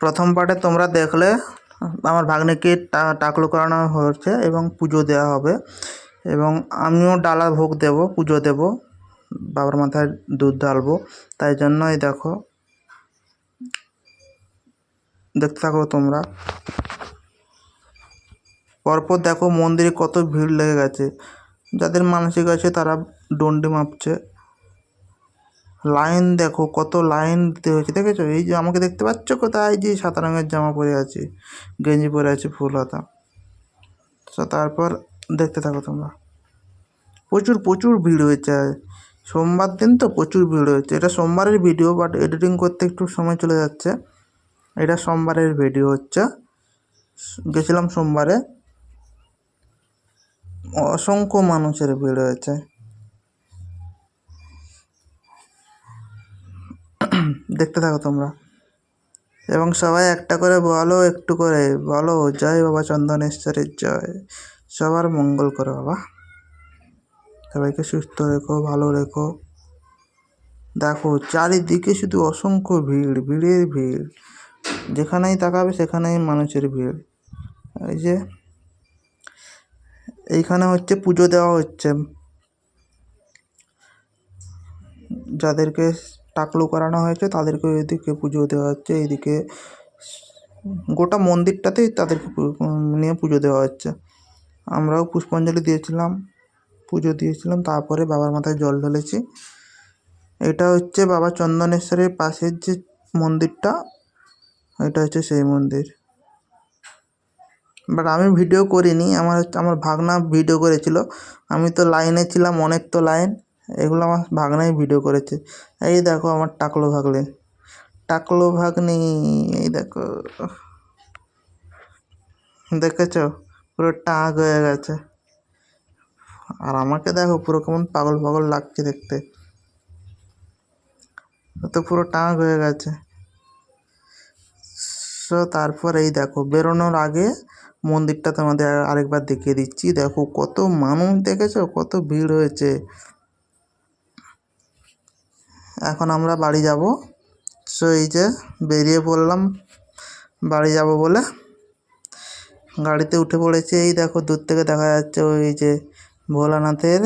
প্রথম পার্টে তোমরা দেখলে আমার ভাগ্নিকে টাকলো করানো হচ্ছে এবং পুজো দেওয়া হবে, এবং আমিও ডালা ভোগ দেব, পুজো দেব, বাবার মাথায় দুধ ঢালবো। তাই জন্যই দেখো, দেখতে থাকো তোমরা। পরপর দেখো মন্দিরে কত ভিড় লেগে গেছে, যাদের মানসিক আছে তারা ডন্ডি মাপছে। লাইন দেখো, কত লাইন দিতে হয়েছে, দেখেছো? এই যে আমাকে দেখতে পাচ্ছ কোথায়, যে সাদা রঙের জামা পরে আছি, গেঞ্জি পরে আছে ফুল হাতা। তো তারপর দেখতে থাকো তোমরা। প্রচুর প্রচুর ভিড় হয়েছে, সোমবার দিন তো প্রচুর ভিড় হয়েছে। এটা সোমবারের ভিডিও, বাট এডিটিং করতে একটু সময় চলে যাচ্ছে। এটা সোমবারের ভিডিও হচ্ছে, গেছিলাম সোমবারে। অসংখ্য মানুষের ভিড় হয়েছে, দেখতে থাকো তোমরা। এবং সবাই একটা করে বলো, একটু করে বলো, জয় বাবা চন্দনেশ্বরের জয়। সবার মঙ্গল করো বাবা, সবাইকে সুস্থ রেখো, ভালো রেখো। দেখো চারিদিকে শুধু অসংখ্য ভিড়, ভিড়ের ভিড়, যেখানেই তাকাবে সেখানেই মানুষের ভিড়। এই যে এইখানে হচ্ছে পুজো দেওয়া হচ্ছে, যাদেরকে টাকলু করানো হয়েছে তাদেরকে ওইদিকে পুজো দেওয়া হচ্ছে। এইদিকে গোটা মন্দিরটাতেই তাদেরকে নিয়ে পুজো দেওয়া হচ্ছে। আমরাও পুষ্পাঞ্জলি দিয়েছিলাম, পুজো দিয়েছিলাম, তারপরে বাবার মাথায় জল ঢেলেছি। এটা হচ্ছে বাবা চন্দনেশ্বরের পাশের যে মন্দিরটা, এটা হচ্ছে সেই মন্দির। বাট আমি ভিডিও করিনি, আমার ভাগনা ভিডিও করেছিল। আমি তো লাইনে ছিলাম, অনেক তো লাইন, এগুলো আমার ভাগনাই ভিডিও করেছে। এই দেখো আমার টাকলো ভাগ্নি, এই দেখো, দেখেছ? পুরো টাক হয়ে গেছে। আর আমাকে দেখো পুরো কেমন পাগল পাগল লাগছে দেখতে, তো পুরো টাক হয়ে গেছে। সো তারপর এই দেখো, বেরোনোর আগে মন্দিরটা তোমাদের আরেকবার দেখিয়ে দিচ্ছি। দেখো কত মানুষ, দেখেছো কত ভিড় হয়েছে। এখন আমরা বাড়ি যাব। সো এই যে বেরিয়ে পড়লাম বাড়ি যাব বলে, গাড়িতে উঠে পড়েছি। এই দেখো দূর থেকে দেখা যাচ্ছে ওই যে ভোলানাথের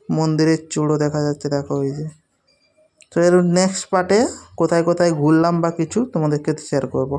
মন্দিরের চূড়ো দেখা যাচ্ছে, দেখো ওই যে। তো এর নেক্সট পার্টে কোথায় কোথায় ঘুরলাম বা কিছু তোমাদেরকে শেয়ার করব।